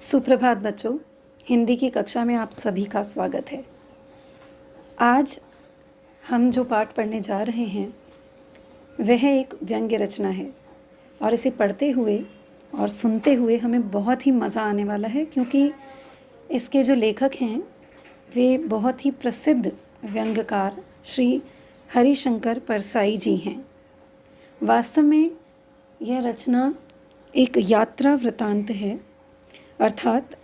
सुप्रभात बच्चों, हिंदी की कक्षा में आप सभी का स्वागत है। आज हम जो पाठ पढ़ने जा रहे हैं वह एक व्यंग्य रचना है और इसे पढ़ते हुए और सुनते हुए हमें बहुत ही मज़ा आने वाला है, क्योंकि इसके जो लेखक हैं वे बहुत ही प्रसिद्ध व्यंग्यकार श्री हरिशंकर परसाई जी हैं। वास्तव में यह रचना एक यात्रा वृतांत है, अर्थात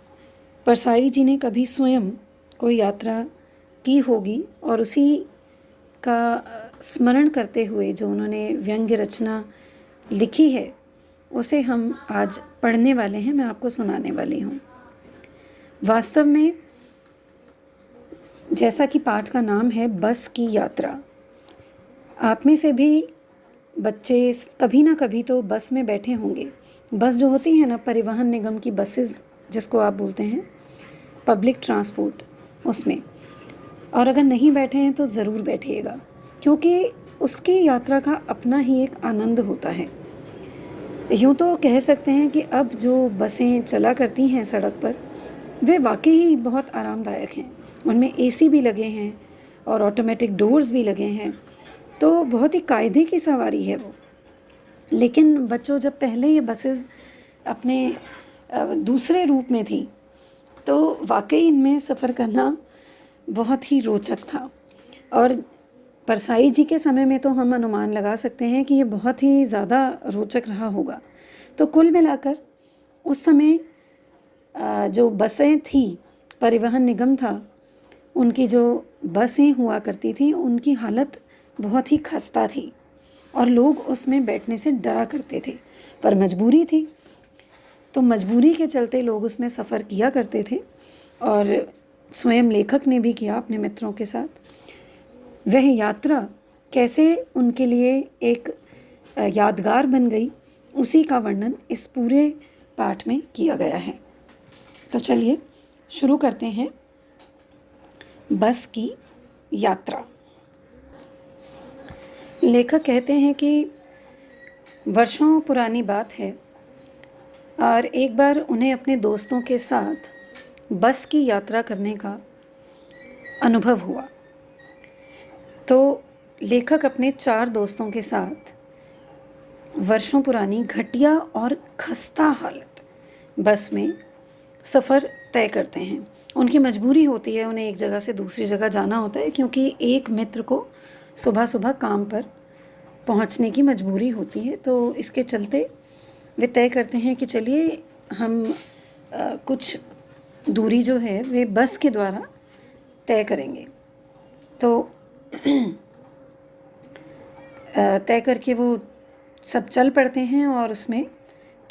परसाई जी ने कभी स्वयं कोई यात्रा की होगी और उसी का स्मरण करते हुए जो उन्होंने व्यंग्य रचना लिखी है उसे हम आज पढ़ने वाले हैं, मैं आपको सुनाने वाली हूँ। वास्तव में जैसा कि पाठ का नाम है बस की यात्रा, आप में से भी बच्चे कभी ना कभी तो बस में बैठे होंगे। बस जो होती है ना, परिवहन निगम की बसेस जिसको आप बोलते हैं, पब्लिक ट्रांसपोर्ट, उसमें। और अगर नहीं बैठे हैं तो ज़रूर बैठिएगा, क्योंकि उसकी यात्रा का अपना ही एक आनंद होता है। यूँ तो कह सकते हैं कि अब जो बसें चला करती हैं सड़क पर वे वाकई ही बहुत आरामदायक हैं। उनमें एसी भी लगे हैं और ऑटोमेटिक डोर्स भी लगे हैं, तो बहुत ही कायदे की सवारी है वो। लेकिन बच्चों, जब पहले ये बसेस अपने दूसरे रूप में थी तो वाकई इनमें सफ़र करना बहुत ही रोचक था। और परसाई जी के समय में तो हम अनुमान लगा सकते हैं कि ये बहुत ही ज़्यादा रोचक रहा होगा। तो कुल मिलाकर उस समय जो बसें थी, परिवहन निगम था, उनकी जो बसें हुआ करती थी उनकी हालत बहुत ही खस्ता थी और लोग उसमें बैठने से डरा करते थे, पर मजबूरी थी तो मजबूरी के चलते लोग उसमें सफ़र किया करते थे। और स्वयं लेखक ने भी किया अपने मित्रों के साथ। वह यात्रा कैसे उनके लिए एक यादगार बन गई, उसी का वर्णन इस पूरे पाठ में किया गया है। तो चलिए शुरू करते हैं बस की यात्रा। लेखक कहते हैं कि वर्षों पुरानी बात है और एक बार उन्हें अपने दोस्तों के साथ बस की यात्रा करने का अनुभव हुआ। तो लेखक अपने 4 दोस्तों के साथ वर्षों पुरानी घटिया और खस्ता हालत बस में सफ़र तय करते हैं। उनकी मजबूरी होती है, उन्हें एक जगह से दूसरी जगह जाना होता है, क्योंकि एक मित्र को सुबह सुबह काम पर पहुंचने की मजबूरी होती है। तो इसके चलते वे तय करते हैं कि चलिए हम कुछ दूरी जो है वे बस के द्वारा तय करेंगे। तो तय करके वो सब चल पड़ते हैं और उसमें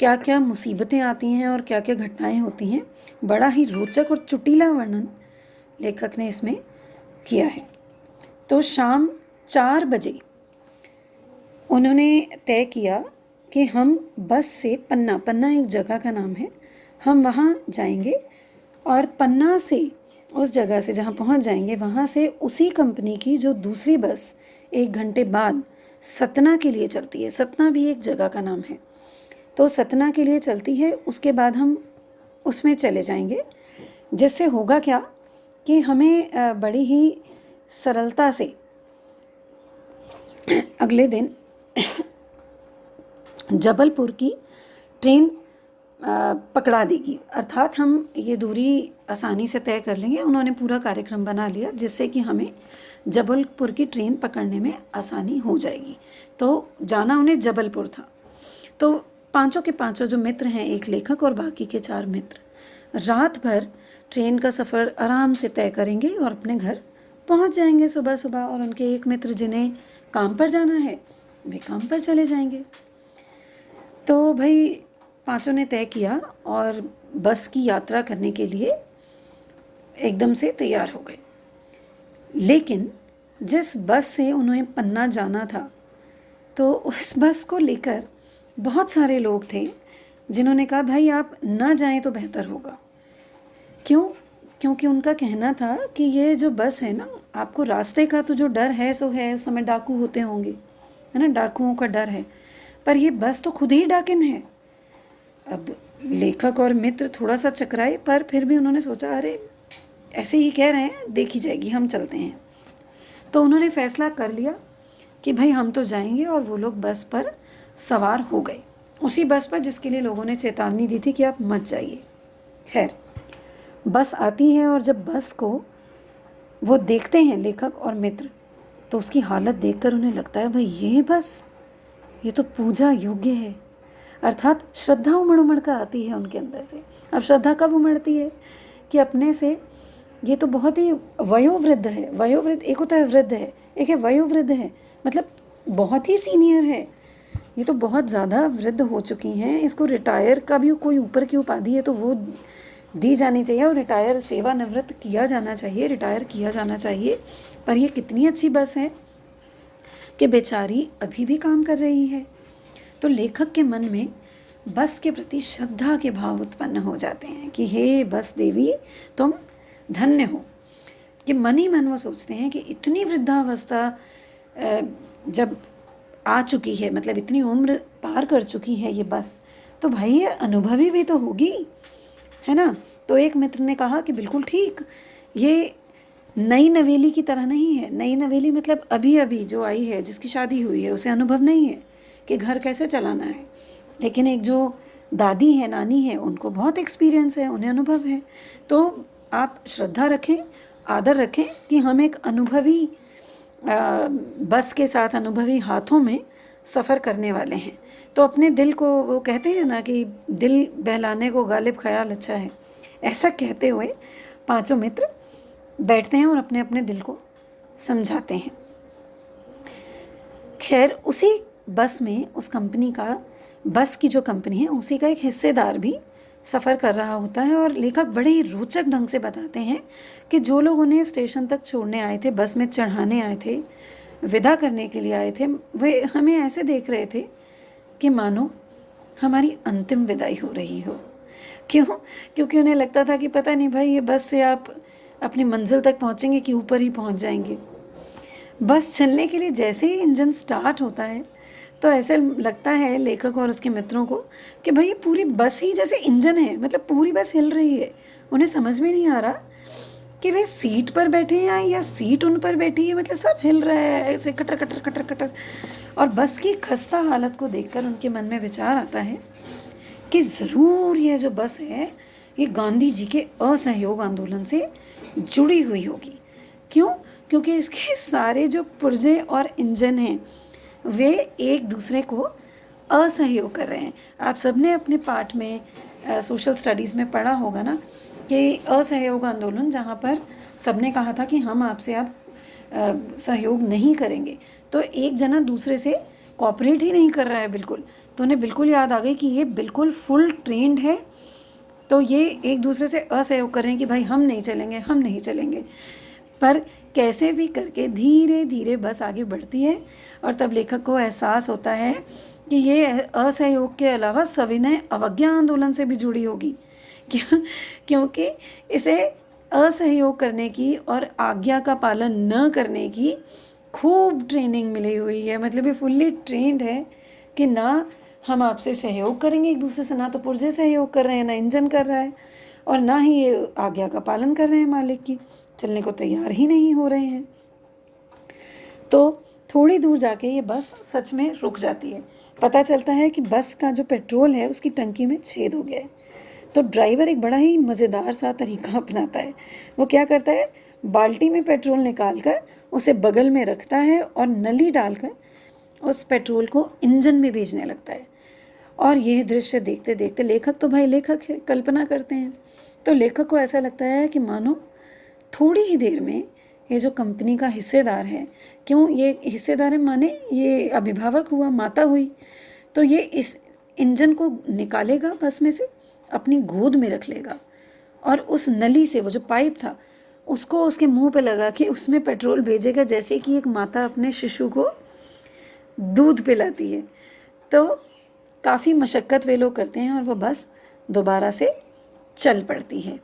क्या क्या मुसीबतें आती हैं और क्या क्या घटनाएं होती हैं, बड़ा ही रोचक और चुटीला वर्णन लेखक ने इसमें किया है। तो शाम 4 बजे उन्होंने तय किया कि हम बस से पन्ना एक जगह का नाम है, हम वहाँ जाएंगे और पन्ना से, उस जगह से जहाँ पहुँच जाएंगे, वहाँ से उसी कंपनी की जो दूसरी बस 1 घंटे बाद सतना के लिए चलती है, सतना भी एक जगह का नाम है, तो सतना के लिए चलती है, उसके बाद हम उसमें चले जाएंगे। जिससे होगा क्या कि हमें बड़ी ही सरलता से अगले दिन जबलपुर की ट्रेन पकड़ा देगी, अर्थात हम ये दूरी आसानी से तय कर लेंगे। उन्होंने पूरा कार्यक्रम बना लिया जिससे कि हमें जबलपुर की ट्रेन पकड़ने में आसानी हो जाएगी। तो जाना उन्हें जबलपुर था। तो पांचों के पांचों जो मित्र हैं, एक लेखक और बाकी के 4 मित्र, रात भर ट्रेन का सफ़र आराम से तय करेंगे और अपने घर पहुंच जाएंगे सुबह सुबह। और उनके एक मित्र जिन्हें काम पर जाना है वे काम पर चले जाएंगे। तो भाई पांचों ने तय किया और बस की यात्रा करने के लिए एकदम से तैयार हो गए। लेकिन जिस बस से उन्हें पन्ना जाना था, तो उस बस को लेकर बहुत सारे लोग थे जिन्होंने कहा भाई आप ना जाएं तो बेहतर होगा। क्यों? क्योंकि उनका कहना था कि ये जो बस है ना, आपको रास्ते का तो जो डर है सो है, उस समय डाकू होते होंगे, है ना, डाकुओं का डर है, पर ये बस तो खुद ही डाकिन है। अब लेखक और मित्र थोड़ा सा चकराए, पर फिर भी उन्होंने सोचा अरे ऐसे ही कह रहे हैं, देखी जाएगी, हम चलते हैं। तो उन्होंने फैसला कर लिया कि भाई हम तो जाएंगे, और वो लोग बस पर सवार हो गए, उसी बस पर जिसके लिए लोगों ने चेतावनी दी थी कि आप मत जाइए। खैर, बस आती है, और जब बस को वो देखते हैं लेखक और मित्र, तो उसकी हालत देखकर उन्हें लगता है भाई ये बस, ये तो पूजा योग्य है। अर्थात श्रद्धा उमड़ उमड़ कर आती है उनके अंदर से। अब श्रद्धा कब उमड़ती है कि अपने से, ये तो बहुत ही वयोवृद्ध है, वयोवृद्ध एक होता है वृद्ध है, एक है वयोवृद्ध है, मतलब बहुत ही सीनियर है, ये तो बहुत ज़्यादा वृद्ध हो चुकी हैं, इसको रिटायर का भी कोई ऊपर की उपाधि है तो वो दी जानी चाहिए, और रिटायर सेवानिवृत्त किया जाना चाहिए, रिटायर किया जाना चाहिए। पर ये कितनी अच्छी बस है कि बेचारी अभी भी काम कर रही है। तो लेखक के मन में बस के प्रति श्रद्धा के भाव उत्पन्न हो जाते हैं कि हे बस देवी, तुम धन्य हो। कि मन ही मन वो सोचते हैं कि इतनी वृद्धावस्था जब आ चुकी है, मतलब इतनी उम्र पार कर चुकी है ये बस, तो भाई ये अनुभवी भी तो होगी, है ना। तो एक मित्र ने कहा कि बिल्कुल ठीक, ये नई नवेली की तरह नहीं है। नई नवेली मतलब अभी अभी जो आई है, जिसकी शादी हुई है, उसे अनुभव नहीं है कि घर कैसे चलाना है। लेकिन एक जो दादी है, नानी है, उनको बहुत एक्सपीरियंस है, उन्हें अनुभव है। तो आप श्रद्धा रखें, आदर रखें कि हम एक अनुभवी बस के साथ, अनुभवी हाथों में सफ़र करने वाले हैं। तो अपने दिल को, वो कहते हैं ना कि दिल बहलाने को गालिब ख्याल अच्छा है, ऐसा कहते हुए पांचों मित्र बैठते हैं और अपने अपने दिल को समझाते हैं। खैर, उसी बस में, उस कंपनी का, बस की जो कंपनी है उसी का एक हिस्सेदार भी सफ़र कर रहा होता है। और लेखक बड़े ही रोचक ढंग से बताते हैं कि जो लोग उन्हें स्टेशन तक छोड़ने आए थे, बस में चढ़ाने आए थे, विदा करने के लिए आए थे, वे हमें ऐसे देख रहे थे कि मानो हमारी अंतिम विदाई हो रही हो। क्यों? क्योंकि उन्हें लगता था कि पता नहीं भाई ये बस से आप अपनी मंजिल तक पहुंचेंगे कि ऊपर ही पहुंच जाएंगे। बस चलने के लिए जैसे ही इंजन स्टार्ट होता है तो ऐसे लगता है लेखक और उसके मित्रों को कि भाई ये पूरी बस ही जैसे इंजन है, मतलब पूरी बस हिल रही है। उन्हें समझ में नहीं आ रहा कि वे सीट पर बैठे हैं या सीट उन पर बैठी है, मतलब सब हिल रहा है ऐसे कटर कटर कटर कटर। और बस की खस्ता हालत को देखकर उनके मन में विचार आता है कि ज़रूर यह जो बस है ये गांधी जी के असहयोग आंदोलन से जुड़ी हुई होगी। क्यों? क्योंकि इसके सारे जो पुर्जे और इंजन हैं वे एक दूसरे को असहयोग कर रहे हैं। आप सबने अपने पाठ में सोशल स्टडीज़ में पढ़ा होगा ना कि असहयोग आंदोलन, जहाँ पर सबने कहा था कि हम आपसे अब सहयोग नहीं करेंगे, तो एक जना दूसरे से कॉपरेट ही नहीं कर रहा है बिल्कुल। तो उन्हें बिल्कुल याद आ गई कि ये बिल्कुल फुल ट्रेंड है, तो ये एक दूसरे से असहयोग कर रहे हैं कि भाई हम नहीं चलेंगे, हम नहीं चलेंगे। पर कैसे भी करके धीरे धीरे बस आगे बढ़ती है, और तब लेखक को एहसास होता है कि ये असहयोग के अलावा सविनय अवज्ञा आंदोलन से भी जुड़ी होगी। क्योंकि इसे असहयोग करने की और आज्ञा का पालन न करने की खूब ट्रेनिंग मिली हुई है। मतलब ये फुल्ली ट्रेंड है कि ना हम आपसे सहयोग करेंगे एक दूसरे से, ना तो पुर्जे सहयोग कर रहे हैं, ना इंजन कर रहा है, और ना ही ये आज्ञा का पालन कर रहे हैं मालिक की, चलने को तैयार ही नहीं हो रहे हैं। तो थोड़ी दूर जाके ये बस सच में रुक जाती है। पता चलता है कि बस का जो पेट्रोल है उसकी टंकी में छेद हो गया है। तो ड्राइवर एक बड़ा ही मज़ेदार सा तरीका अपनाता है। वो क्या करता है, बाल्टी में पेट्रोल निकाल कर उसे बगल में रखता है और नली डालकर उस पेट्रोल को इंजन में भेजने लगता है। और यह दृश्य देखते देखते, लेखक तो भाई लेखक है, कल्पना करते हैं, तो लेखक को ऐसा लगता है कि मानो थोड़ी ही देर में ये जो कंपनी का हिस्सेदार है, क्यों ये हिस्सेदार है माने ये अभिभावक हुआ, माता हुई, तो ये इस इंजन को निकालेगा बस में से, अपनी गोद में रख लेगा, और उस नली से वो जो पाइप था उसको उसके मुंह पे लगा के उसमें पेट्रोल भेजेगा, जैसे कि एक माता अपने शिशु को दूध पिलाती है। तो काफ़ी मशक्क़त वे लोग करते हैं और वो बस दोबारा से चल पड़ती है।